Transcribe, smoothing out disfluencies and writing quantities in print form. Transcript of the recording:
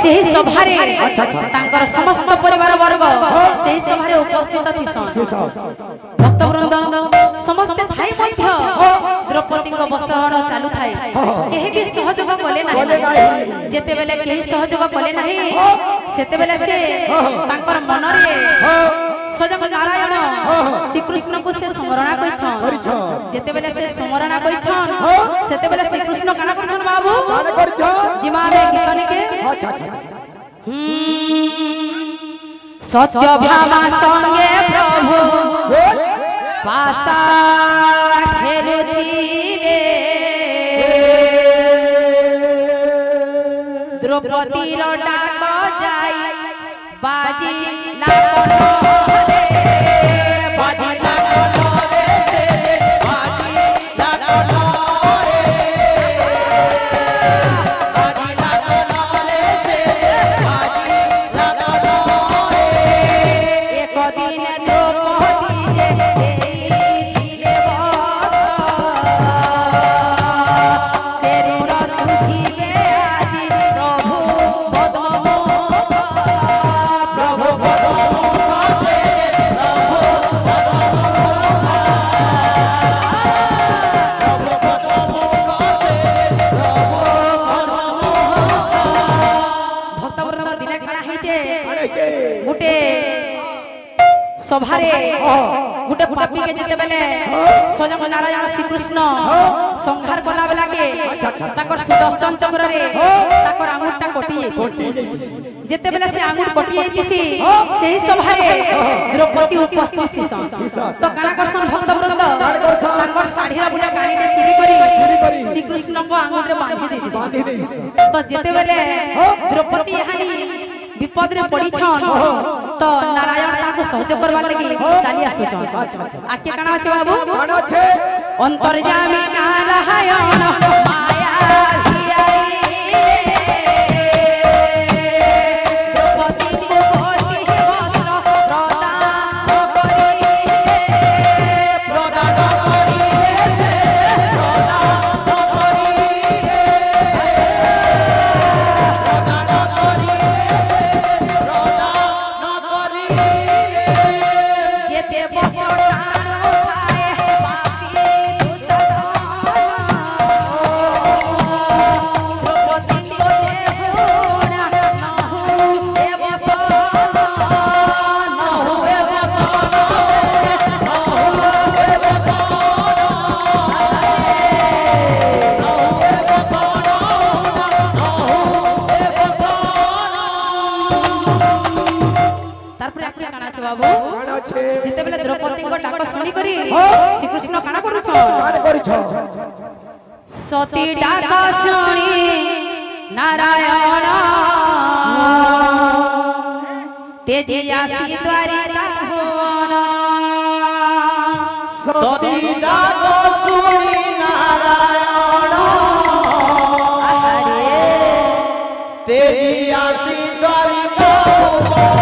सेही सभारे तांकर समस्त परिवार वर्ग सेही सभारे उपस्थित थिसन भक्तवृंद समस्त थाई मध्य द्रौपदी को वस्त्रहरण चालू थाई केही भी सहयोग कले नाही जेते बेले केही सहयोग कले नाही सेते बेले से तांकर मन रे स्वयं नारायण श्री कृष्ण को से स्मरण करिछन जेते बेले से स्मरण करिछन सेते बेले श्री कृष्ण काना करछन बाबू काना करछन जिमावे गीतनी के सत्य भामा संगे प्रभु पासा खेलुतिले द्रौपदी रो डाक जाई बाजी लागलो रे बाजी लागलो रे बाजी लागलो रे बाजी लागलो रे बाजी लागलो रे एक दिन द्रौपदी जे दिले बस शरीर सुधिबे आजी प्रभु बदमो प्रभु बदमो से प्रभु भक्तवृंद दिने काना हेचे गुटे सभारे गुटे पापी के जेते बेले स्वयं नारायण श्री कृष्ण संहार कला बेला के ताकर सुदर्शन चक्र रे ताकर आंगुरटा कटि जेतिसी जेते बेले से आंगुर कटि जेतिसी सेही सभारे द्रौपदी उपस्थित थिसन तो काना करसन भक्तवृंद ताकर साढ़ीरा बुटा कानीटे चिरी करी श्री कृष्ण को आंगुर रे बांधी देतिसी तो जेते बेले द्रौपदी हानि विपद रे पड़ी छन तो नारायण ताको सहयोग करबा लागि चली आसु छन आके काना छै बाबू काना छै अंतर्यामी नारायण माया धियाई द्रौपदी को कोटि वस्त्र प्रदान करी से जेते बेले द्रौपदी को डाक सुनी करी श्री कृष्ण काना करू छ काना करू छ सती डाक सुनी नारायण तेजी आसी द्वारिका भुवन सती डाक सुनी नारायण तेजी आसी द्वारिका भुवन